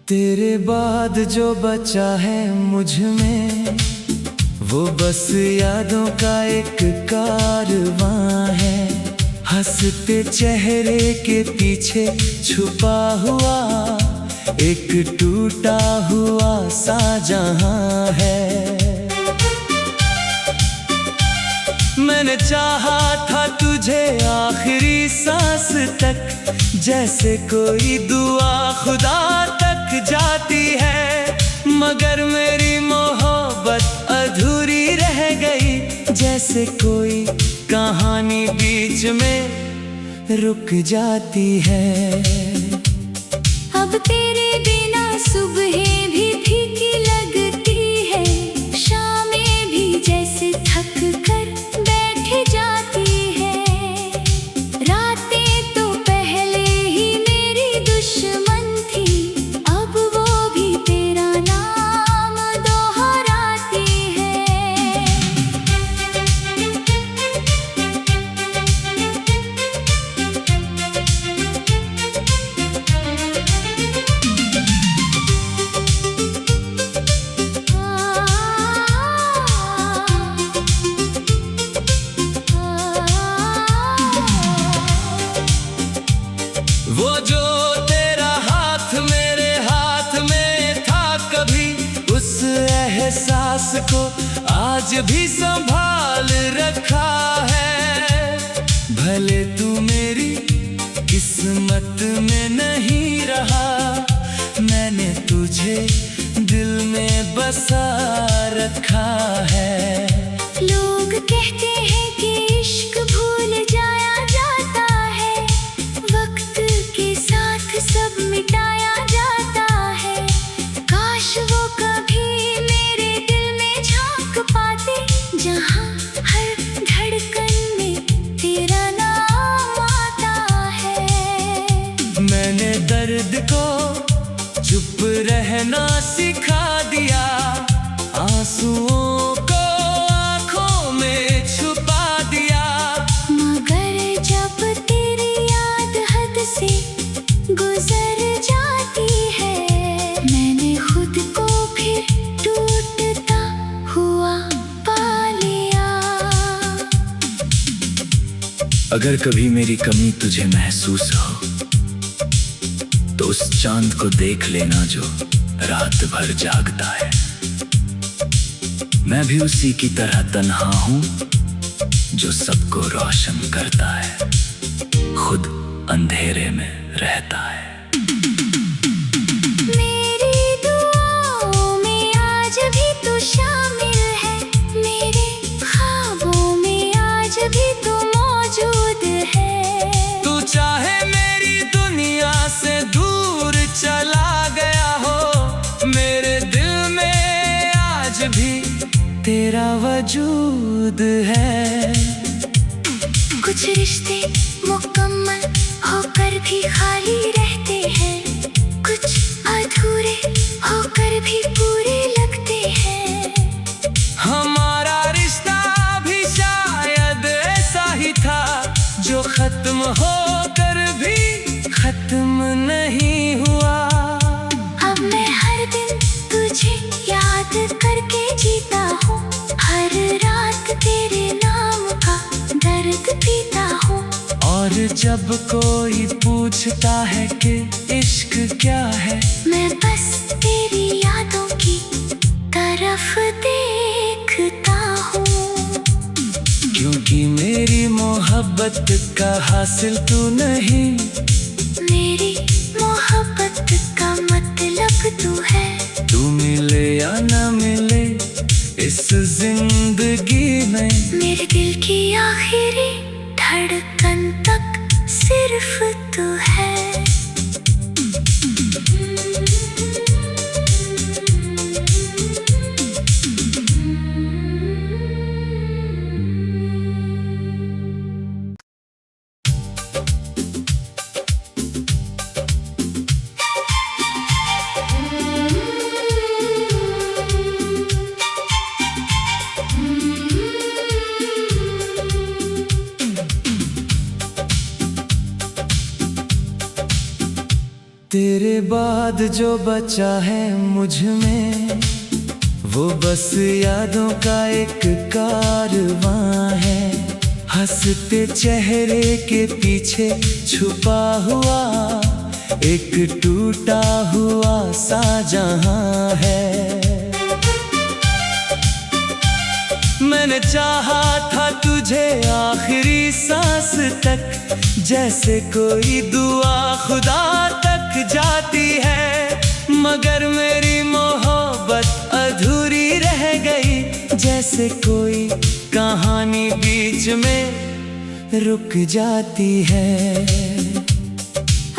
तेरे बाद जो बचा है मुझ में, वो बस यादों का एक कारवां है। हंसते चेहरे के पीछे छुपा हुआ एक टूटा हुआ सा जहां है। मैंने चाहा था तुझे आखिरी सांस तक, जैसे कोई दुआ खुदा तक जाती है, मगर मेरी मोहब्बत अधूरी रह गई। जैसे कोई कहानी बीच में रुक जाती है। अब तेरे बिना सुबहें भी फीकी लगती है, शामें भी जैसे थक कर बैठ जाती है। रातें तो पहले ही मेरी दुश्मन थी, अब वो भी तेरा नाम दोहराती है। वो जो तेरा हाथ मेरे हाथ में था कभी, उस एहसास को आज भी संभाल रखा है। भले तू मेरी किस्मत में नहीं रहा, मैंने तुझे दिल में बसा रखा है। लोग कहते हैं कि इश्क भूल जाया जाता है, वक्त के साथ सब मिटाया जाता है। काश वो कभी मेरे दिल में झांक पाते, जहां हर धड़कन में तेरा नाम आता है। मैंने दर्द को चुप रहना सिखा दिया, आंसुओं को आंखों में छुपा दिया। मगर जब तेरी याद हद से गुजर जाती है, मैंने खुद को फिर टूटता हुआ पा लिया। अगर कभी मेरी कमी तुझे महसूस हो, तो उस चांद को देख लेना जो रात भर जागता है। मैं भी उसी की तरह तन्हा हूं, जो सबको रोशन करता है, खुद अंधेरे में रहता है। मेरी दुआओं में आज भी तू शामिल है, मेरे ख्वाबों में आज भी तू मौजूद है। तू चाहे मेरी दुनिया से दूर चला गया हो, मेरे दिल में आज भी तेरा वजूद है। कुछ रिश्ते मुकम्मल होकर भी खाली रहते हैं, कुछ अधूरे होकर भी पूरे लगते हैं। हमारा रिश्ता भी शायद ऐसा ही था, जो खत्म होकर भी खत्म नहीं हुआ। अब मैं हर दिन तुझे याद करके जीता हूँ, हर रात तेरे नाम का दर्द पीता हूँ। और जब कोई पूछता है कि इश्क क्या है, मैं बस तेरी यादों की तरफ देखता हूँ। क्योंकि मेरी मोहब्बत का हासिल तू नहीं, मेरी मोहब्बत का मतलब तू है। तू मिले या न मिले इस जिंदगी में, मेरे दिल की आखिरी धड़कन तक सिर्फ तू है। तेरे बाद जो बचा है मुझ में, वो बस यादों का एक कारवां है। हंसते चेहरे के पीछे छुपा हुआ एक टूटा हुआ सा जहां है। मैंने चाहा था तुझे आखिरी सांस तक, जैसे कोई दुआ खुदा तक जाती है, मगर मेरी मोहब्बत अधूरी रह गई, जैसे कोई कहानी बीच में रुक जाती है।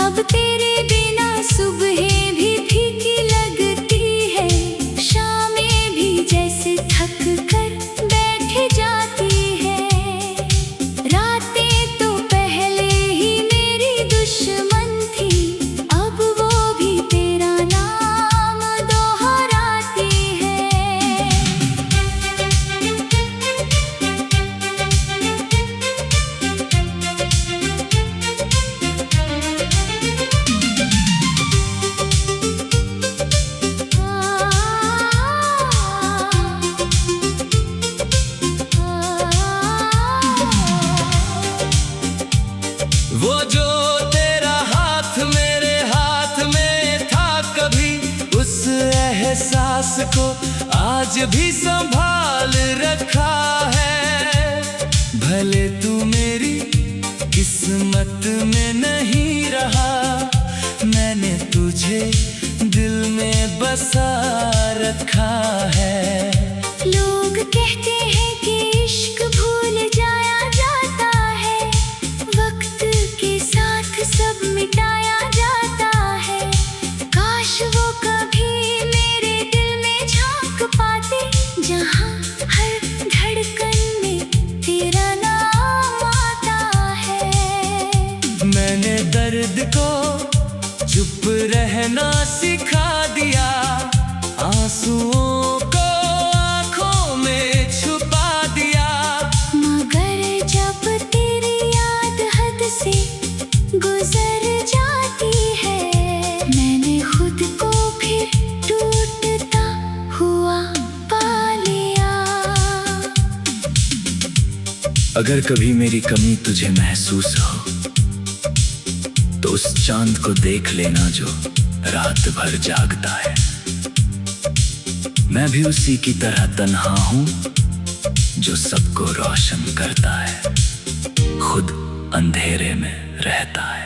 अब तेरे बिना सुबह भी फीकी लगती है, शामें भी जैसे थक कर बैठ जाती है। रातें तो पहले ही मेरी दुश्मन थी, अब वो भी तेरा नाम दोहराती है। वो जो तेरा हाथ मेरे हाथ में था कभी, उस एहसास को आज भी संभाल रखा है। भले तू मेरी किस्मत में नहीं रहा, मैंने तुझे दिल में बसा रखा है। लोग कहते हैं कि इश्क भूल जाया जाता है, वक्त के साथ सब मिटाया जाता है। काश वो कभी मेरे दिल में झांक पाते, जहां हर धड़कन में तेरा नाम आता है। मैंने दर्द को चुप रहना सिखा दिया, आंसुओं को आंखों में छुपा दिया, मगर जब तेरी याद हद से गुजर जाती है, मैंने खुद को फिर टूटता हुआ पा लिया। अगर कभी मेरी कमी तुझे महसूस हो, तो उस चांद को देख लेना जो रात भर जागता है। मैं भी उसी की तरह तन्हा हूं, जो सबको रोशन करता है, खुद अंधेरे में रहता है।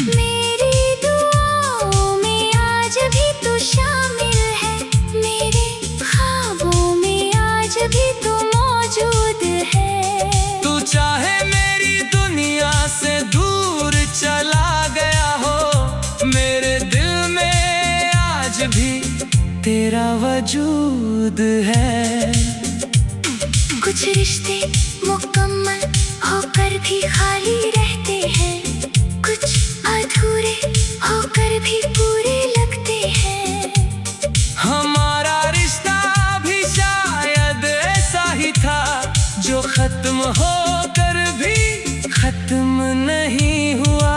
मेरी दुआओं में आज भी तू शामिल है, मेरे ख्वाबों में आज भी तू मौजूद है। तू चाहे मेरी दुनिया से दूर चला गया हो, मेरे दिल में आज भी तेरा वजूद है। कुछ रिश्ते मुकम्मल होकर भी खाली रहते हैं, कुछ अधूरे होकर भी पूरे लगते हैं। हमारा रिश्ता भी शायद ऐसा ही था, जो खत्म होकर भी खत्म नहीं हुआ।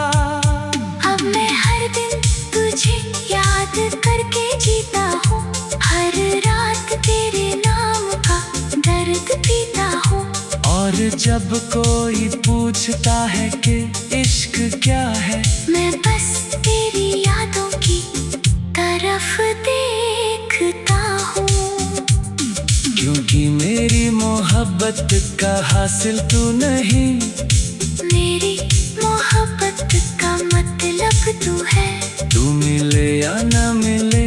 अब मैं हर दिन तुझे याद करके जीता हूँ, हर रात तेरे नाम का दर्द पीता हूँ। और जब कोई पूछता है कि इश्क क्या है, मैं बस तेरी यादों की तरफ देखता हूँ। क्योंकि मेरी मोहब्बत का हासिल तू नहीं, मेरी मोहब्बत का मतलब तू है। तू मिले या ना मिले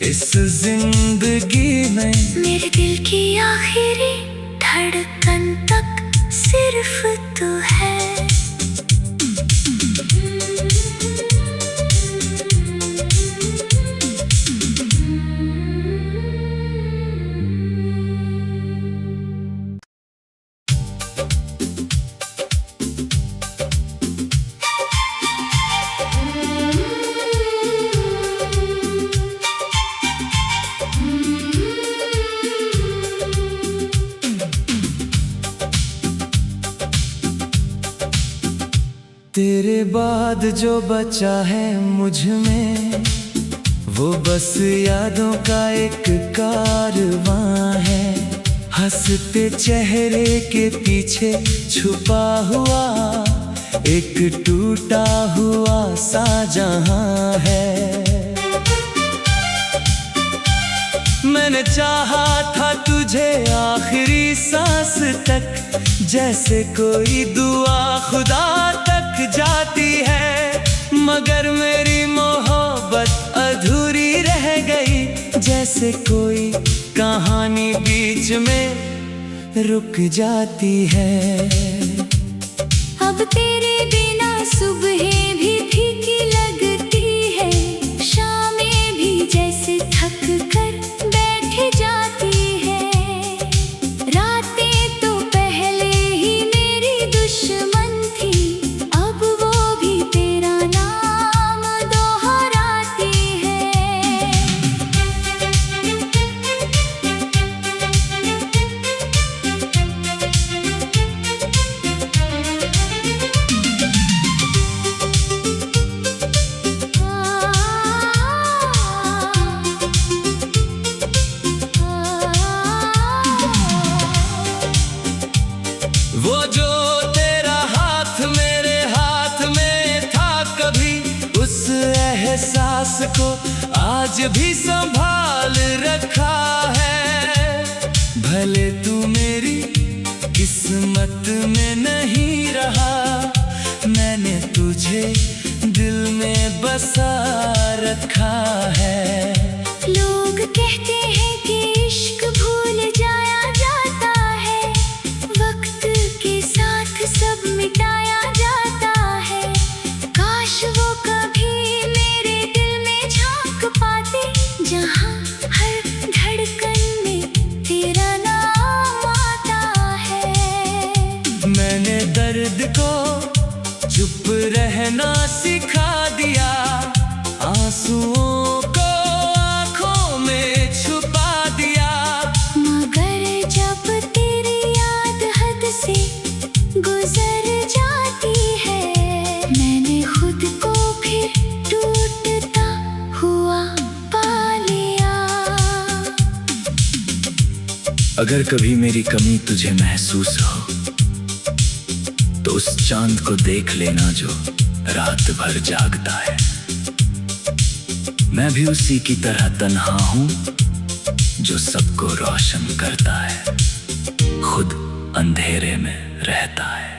इस जिंदगी में, मेरे दिल की आखिरी धड़कन तक सिर्फ तू है। तेरे बाद जो बचा है मुझ में, वो बस यादों का एक कारवां है। हंसते चेहरे के पीछे छुपा हुआ एक टूटा हुआ सा जहां है। मैंने चाहा था तुझे आखिरी सांस तक, जैसे कोई दुआ खुदा तक जाती है, मगर मेरी मोहब्बत अधूरी रह गई, जैसे कोई कहानी बीच में रुक जाती है। अब तेरे बिना सुबहें भी फीकी लगती है, शामें भी जैसे थक कर बैठ जाती है। रातें तो पहले ही मेरी दुश्मन थी, अब वो भी तेरा नाम दोहराती है। वो जो तेरा हाथ मेरे हाथ में था कभी, उस एहसास को आज भी संभाल रखा है। भले तू मेरी किस्मत में नहीं रहा, मैंने तुझे दिल में बसा रखा है। लोग कहते हैं कि इश्क भूल जाया जाता है, वक्त के साथ सब मिटाया जाता है। काश वो कभी मेरे दिल में झांक पाते, जहां हर धड़कन में तेरा नाम आता है। मैंने दर्द को चुप रहना सिखा दिया, आंसुओं को आंखों में छुपा दिया। मगर जब तेरी याद हद से गुजर जाती है, मैंने खुद को फिर टूटता हुआ पा लिया। अगर कभी मेरी कमी तुझे महसूस हो, तो उस चांद को देख लेना जो रात भर जागता है। मैं भी उसी की तरह तन्हा हूं, जो सबको रोशन करता है, खुद अंधेरे में रहता है।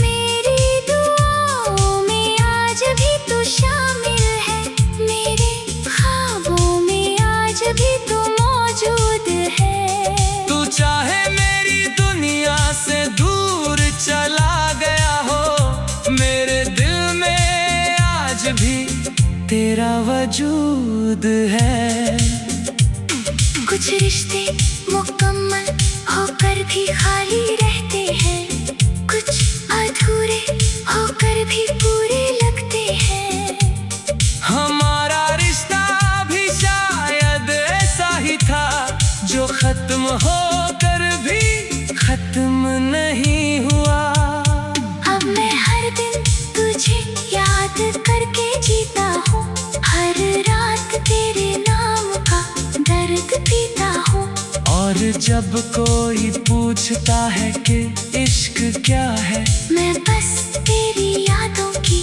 मेरी दुआओं में आज भी तू शामिल है, मेरे ख्वाबों में आज भी तू मौजूद है। तू चाहे मेरी दुनिया से दूर चला गया हो, मेरे दिल में आज भी तेरा वजूद है। कुछ रिश्ते मुकम्मल होकर भी खाली रहते हैं, कुछ अधूरे होकर भी पूरे लगते हैं। हमारा रिश्ता भी शायद ऐसा ही था, जो खत्म होकर भी खत्म नहीं हुआ। अब मैं हर दिन तुझे याद करके जीता हूँ, हर रात तेरे नाम का दर्द पीता हूँ। और जब कोई पूछता है कि इश्क क्या है, मैं बस तेरी यादों की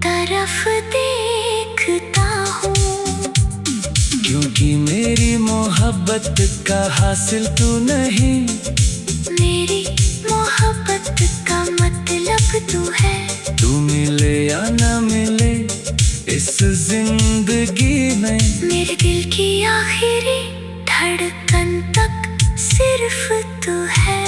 तरफ देखता हूँ। क्योंकि मेरी मोहब्बत का हासिल तू नहीं, मेरी मोहब्बत का मतलब तू है। तू मिले या न मिले इस जिंदगी में, मेरे दिल की आखिरी धड़कन तक सिर्फ तू है।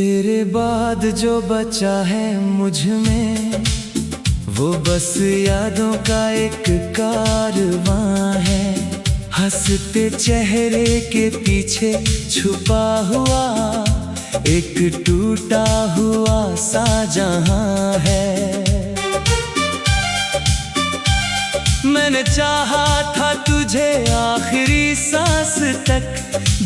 तेरे बाद जो बचा है मुझ में, वो बस यादों का एक कारवां है। हंसते चेहरे के पीछे छुपा हुआ एक टूटा हुआ सा जहां है। मैंने चाहा था तुझे आखिरी सांस तक,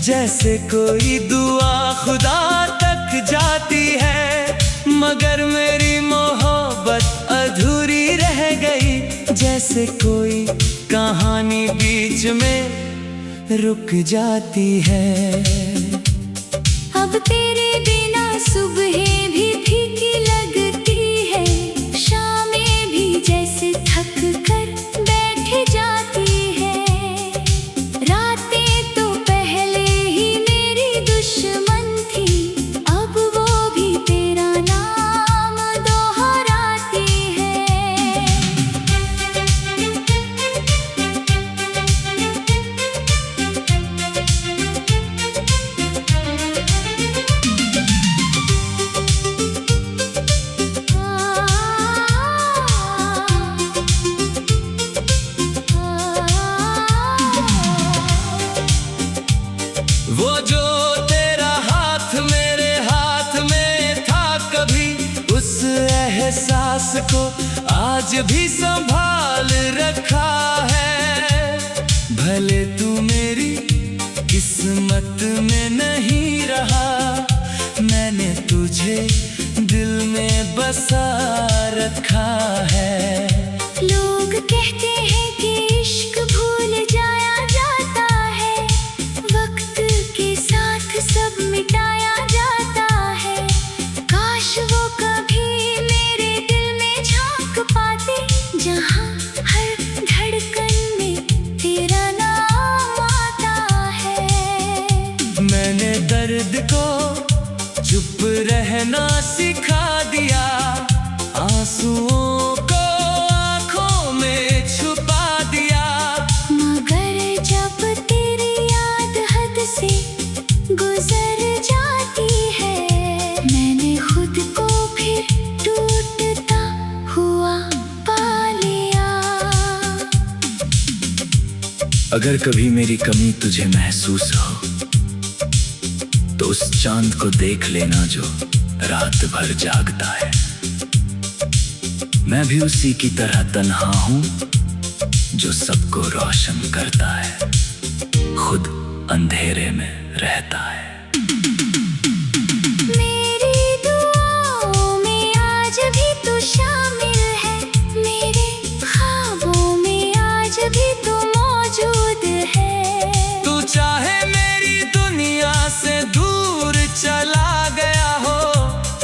जैसे कोई दुआ खुदा तक जाती है, मगर मेरी मोहब्बत अधूरी रह गई, जैसे कोई कहानी बीच में रुक जाती है। अब तेरे बिना सुबह भी फीकी लगती है, शामें भी जैसे थक कर बैठ जाती है। रातें तो पहले ही मेरी दुश्मन थी, अब वो भी तेरा नाम दोहराती है। वो जो तेरा हाथ मेरे हाथ में था कभी, उस एहसास को आज भी संभाल रखा है। भले तू मेरी किस्मत में नहीं रहा, मैंने तुझे दिल में बसा रखा है। लोग कहते हैं कि इश्क भूल जाया जाता है, वक्त के साथ सब मिटाया जाता है। काश वो कभी मेरे दिल में झांक पाते, जहां हर धड़कन में तेरा नाम आता है। मैंने दर्द को चुप रहना सिखा दिया, आंसुओं को आंखों में छुपा दिया। मगर जब तेरी याद हद से गुजर जाती है, मैंने खुद को फिर टूटता हुआ पा लिया। अगर कभी मेरी कमी तुझे महसूस हो, तो उस चांद को देख लेना जो रात भर जागता है। मैं भी उसी की तरह तन्हा हूं, जो सबको रोशन करता है, खुद अंधेरे में रहता है। मेरी दुआओं में आज भी तू शामिल है, मेरे ख्वाबों में आज भी तू मौजूद है। तू चाहे मेरी दुनिया से दूर चला गया हो,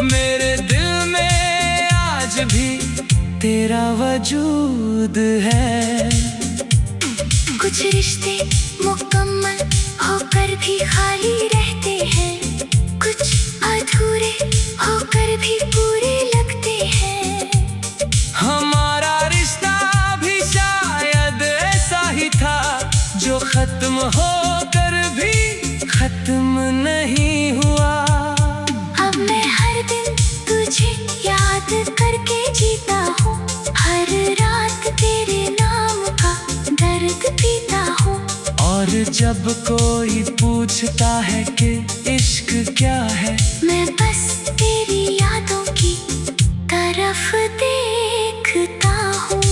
मेरे दिल में आज भी तेरा वजूद है। कुछ रिश्ते मुकम्मल होकर भी खाली रहते हैं, कुछ अधूरे होकर भी पूरे लगते हैं। हमारा रिश्ता भी शायद ऐसा ही था, जो खत्म होकर भी खत्म नहीं हुआ। अब मैं हर दिन तुझे याद करके जीता हूँ, हर रात तेरे नाम का दर्द पीता हूँ। और जब कोई पूछता है कि इश्क क्या है, मैं बस तेरी यादों की तरफ देखता हूँ।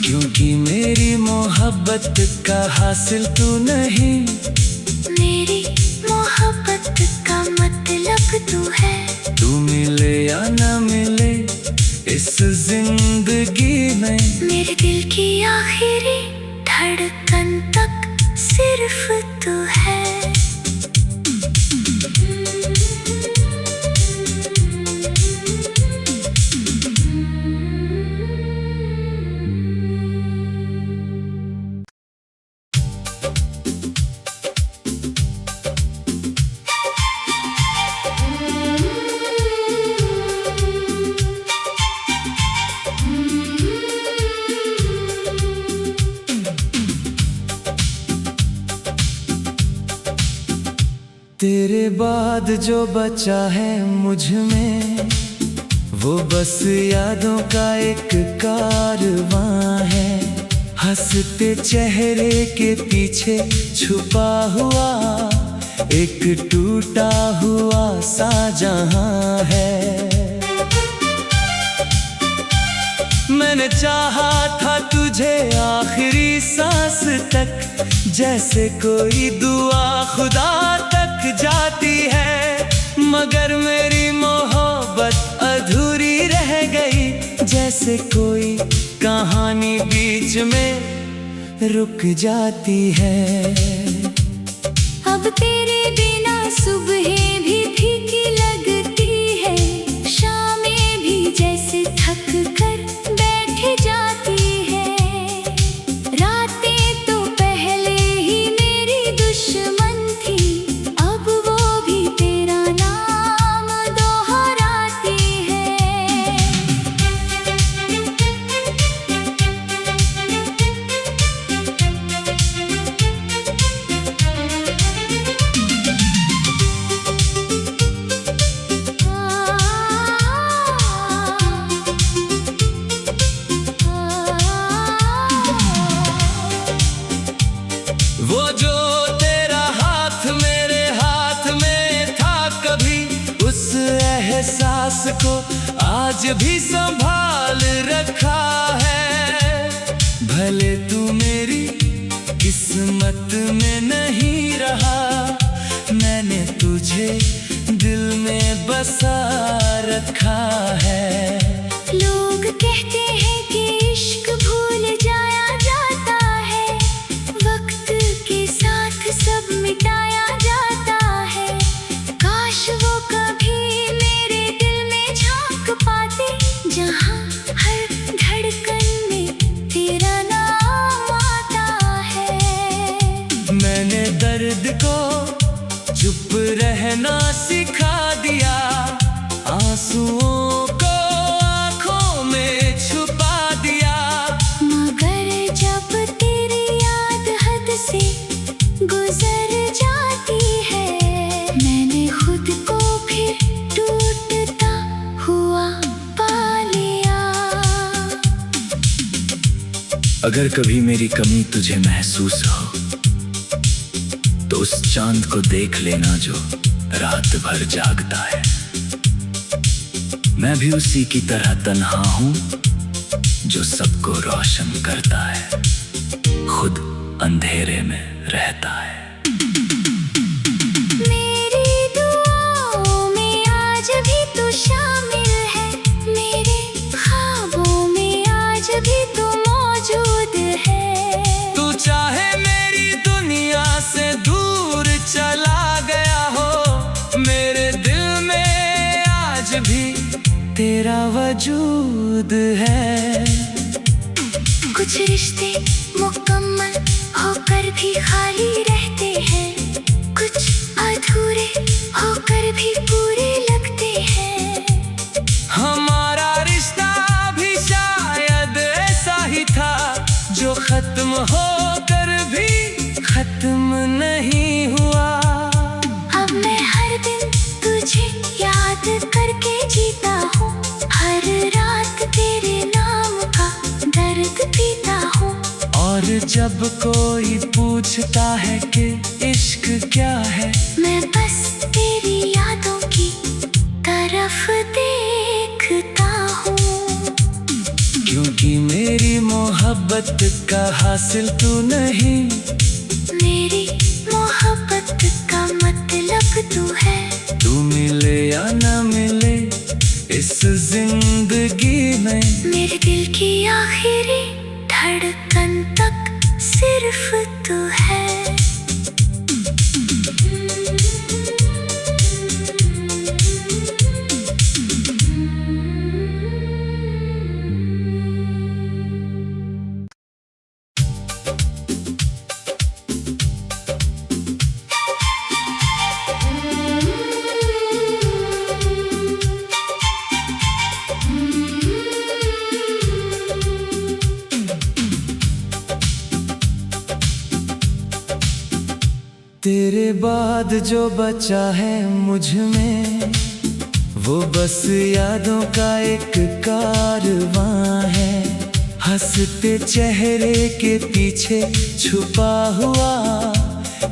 क्योंकि मेरी मोहब्बत का हासिल तू नहीं, मेरी मोहब्बत का मतलब तू है। तू मिले या न मिले इस जिंदगी में, मेरे दिल की आखिरी धड़कन तक सिर्फ तू है। बाद जो बचा है मुझ में, वो बस यादों का एक कारवां है। हंसते चेहरे के पीछे छुपा हुआ एक टूटा हुआ सा जहां है। मैंने चाहा था तुझे आखिरी सांस तक, जैसे कोई दुआ खुदा तक जाती है, मगर मेरी मोहब्बत अधूरी रह गई, जैसे कोई कहानी बीच में रुक जाती है। अब तेरे बिना सुबह भी फीकी लगती है, शामें भी जैसे थक कर बैठ जाती है। रातें तो पहले ही मेरी दुश्मन थी, अब वो भी तेरा नाम दोहराती है। वो जो तेरा हाथ मेरे हाथ में था कभी, उस एहसास को आज भी संभाल रखा है। भले तू मेरी किस्मत में नहीं रहा, मैंने तुझे दिल में बसा रखा है। लोग कहते हैं कि इश्क भूल जाया जाता है, वक्त के साथ सब मिटाया जाता है। काश वो कभी मेरे दिल में झांक पाते, जहां हर धड़कन में तेरा नाम आता है। मैंने दर्द को चुप रहना सिखा दिया, आंसुओं को आंखों में छुपा दिया। मगर जब तेरी याद हद से गुजर जाती है, मैंने खुद को फिर टूटता हुआ पा लिया। अगर कभी मेरी कमी तुझे महसूस हो, तो उस चांद को देख लेना जो रात भर जागता है। मैं भी उसी की तरह तन्हा हूं, जो सबको रोशन करता है, खुद अंधेरे में रहता है। मेरी दुआओं में आज भी तू शामिल है, मेरे ख्वाबों में आज भी तू मौजूद है। तू चाहे मेरी दुनिया से दूर चला गया हो, मेरे दिल में आज भी तेरा वजूद है। कुछ रिश्ते मुकम्मल होकर भी खाली रहते हैं, कुछ अधूरे होकर भी पूरे लगते हैं। हमारा रिश्ता भी शायद ऐसा ही था, जो खत्म होकर भी खत्म नहीं हुआ। अब मैं हर दिन तुझे याद करके जीता हूँ, हर रात तेरे नाम का दर्द पीता हूँ। और जब कोई पूछता है कि इश्क क्या है, मैं बस तेरी यादों की तरफ देखता हूँ। क्योंकि मेरी मोहब्बत का हासिल तू नहीं, मेरी मोहब्बत का मतलब तू है। तू मिले या ना मिले इस जिंदगी में, मेरे दिल की आखिरी धड़कन तक सिर्फ तू है। तेरे बाद जो बचा है मुझ में, वो बस यादों का एक कारवां है। हंसते चेहरे के पीछे छुपा हुआ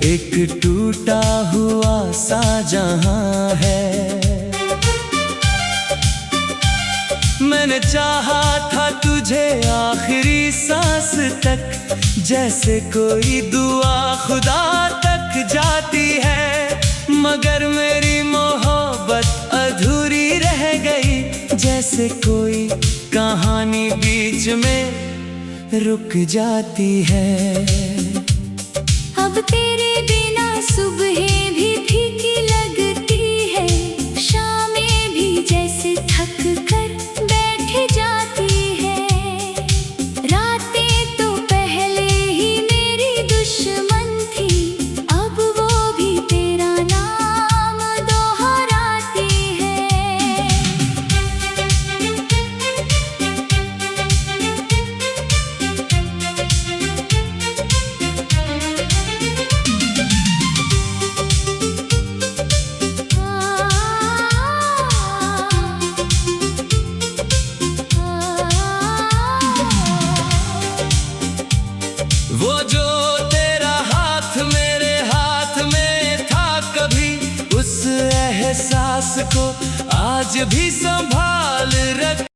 एक टूटा हुआ सा जहां है। मैंने चाहा था तुझे आखिरी सांस तक, जैसे कोई दुआ खुदा तक जाती है, मगर मेरी मोहब्बत अधूरी रह गई। जैसे कोई कहानी बीच में रुक जाती है। अब तेरे बिना सुबहें भी फीकी लगती है, शामें भी जैसे थक कर बैठ जाती है। रातें तो पहले ही मेरी दुश्मन थी, अब वो भी तेरा नाम दोहराती है। वो जो तेरा हाथ मेरे हाथ में था कभी, उस एहसास को आज भी संभाल रख।